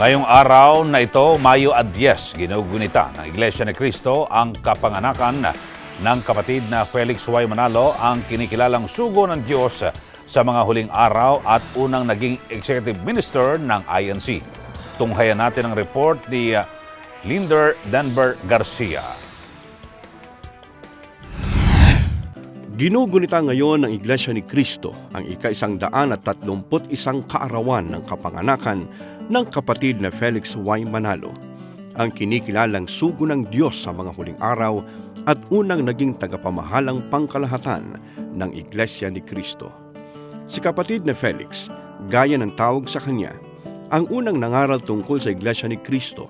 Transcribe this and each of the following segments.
Ngayong araw na ito, Mayo 10, ginugunita ng Iglesia ni Cristo ang kapanganakan ng kapatid na Felix Y. Manalo, ang kinikilalang sugo ng Diyos sa mga huling araw at unang naging executive minister ng INC. Tunghayan natin ang report ni Linder Denver Garcia. Ginugunita ngayon ng Iglesia ni Cristo ang ika-131 kaarawan ng kapanganakan ng kapatid na Felix Y. Manalo, ang kinikilalang sugo ng Diyos sa mga huling araw at unang naging tagapamahalang pangkalahatan ng Iglesia ni Cristo. Si kapatid na Felix, gaya ng tawag sa kanya, ang unang nangaral tungkol sa Iglesia ni Cristo.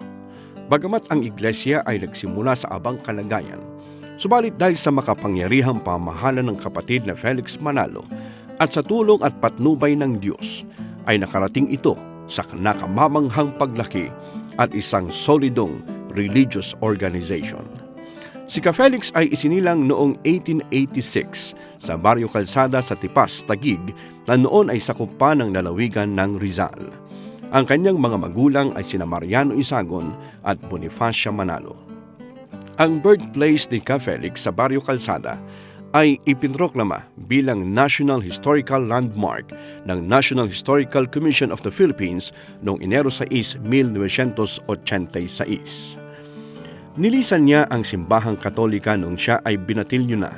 Bagamat ang Iglesia ay nagsimula sa abang kalagayan, subalit dahil sa makapangyarihang pamahalaan ng kapatid na Felix Manalo at sa tulong at patnubay ng Diyos, ay nakarating ito sa nakamamanghang paglaki at isang solidong religious organization. Si Felix ay isinilang noong 1886 sa Barrio Calzada sa Tipas, Taguig, na noon ay sakop pa ng lalawigan ng Rizal. Ang kanyang mga magulang ay sina Mariano Isagon at Bonifacia Manalo. Ang birthplace ni Felix sa Barrio Calzada ay ipinroklama bilang National Historical Landmark ng National Historical Commission of the Philippines noong Enero 6, 1986. Nilisan niya ang simbahang Katolika noong siya ay binatilyo na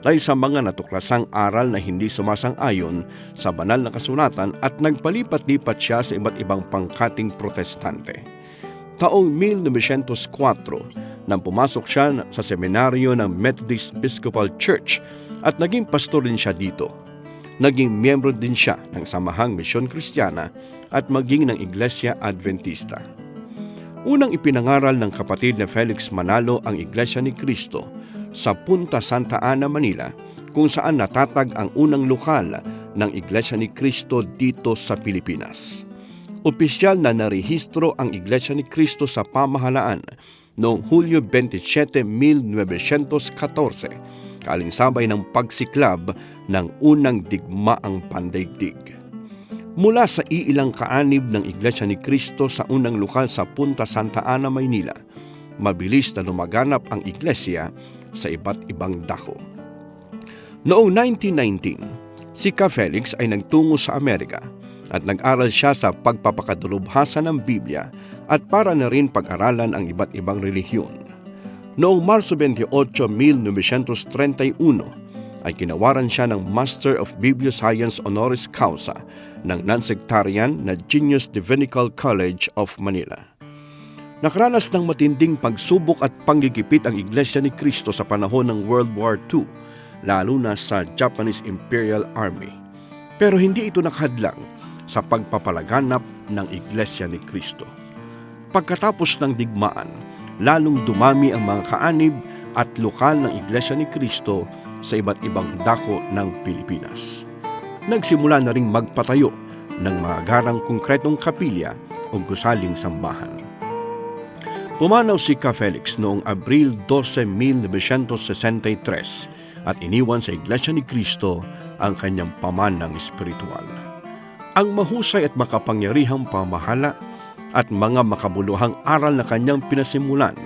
dahil sa mga natuklasang aral na hindi sumasang-ayon sa banal na kasulatan at nagpalipat-lipat siya sa iba't ibang pangkating protestante. Taong 1904, nang pumasok siya sa seminaryo ng Methodist Episcopal Church at naging pastor din siya dito. Naging miyembro din siya ng Samahang Misyon Kristiyana at maging ng Iglesia Adventista. Unang ipinangaral ng kapatid na Felix Manalo ang Iglesia ni Cristo sa Punta Santa Ana, Manila, kung saan natatag ang unang lokal ng Iglesia ni Cristo dito sa Pilipinas. Opisyal na narehistro ang Iglesia ni Cristo sa pamahalaan noong Hulyo 27, 1914, kaalinsabay ng pagsiklab ng unang digmaang pandaigdig. Mula sa iilang kaanib ng Iglesia ni Cristo sa unang lokal sa Punta Santa Ana, Maynila, mabilis na lumaganap ang Iglesia sa iba't ibang dako. Noong 1919, si Felix ay nagtungo sa Amerika at nag-aral siya sa pagpapakadalubhasa ng Biblia at para na rin pag-aralan ang iba't ibang relihiyon. Noong Marso 28, 1931, ay kinawaran siya ng Master of Biblioscience Honoris Causa ng non-sectarian na Genius Divinical College of Manila. Nakaranas ng matinding pagsubok at panggigipit ang Iglesia ni Cristo sa panahon ng World War II, lalo na sa Japanese Imperial Army. Pero hindi ito nakahadlang sa pagpapalaganap ng Iglesia ni Cristo. Pagkatapos ng digmaan, lalong dumami ang mga kaanib at lokal ng Iglesia ni Cristo sa iba't ibang dako ng Pilipinas. Nagsimula na ring magpatayo ng mga garang konkretong kapilya o gusaling sambahan. Pumanaw si Felix noong Abril 12, 1963 at iniwan sa Iglesia ni Cristo ang kanyang pamanang espiritual. Ang mahusay at makapangyarihang pamahala at mga makabuluhang aral na kanyang pinasimulan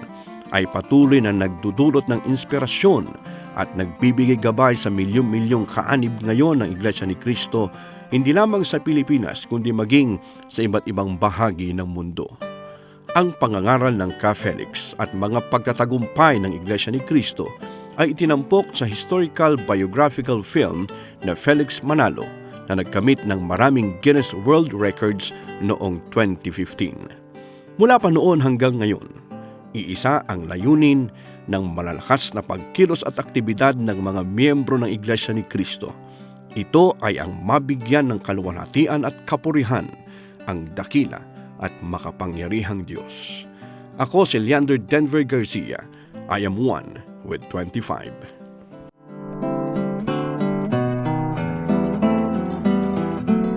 ay patuloy na nagdudulot ng inspirasyon at nagbibigay gabay sa milyong-milyong kaanib ngayon ng Iglesia ni Cristo, hindi lamang sa Pilipinas kundi maging sa iba't ibang bahagi ng mundo. Ang pangangaral ng Felix at mga pagtatagumpay ng Iglesia ni Cristo ay itinampok sa historical biographical film na Felix Manalo na nagkamit ng maraming Guinness World Records noong 2015. Mula pa noon hanggang ngayon, iisa ang layunin ng malalakas na pagkilos at aktibidad ng mga miyembro ng Iglesia ni Cristo. Ito ay ang mabigyan ng kaluwalhatian at kapurihan ang dakila at makapangyarihang Diyos. Ako si Linder Denver Garcia. I am one with 25.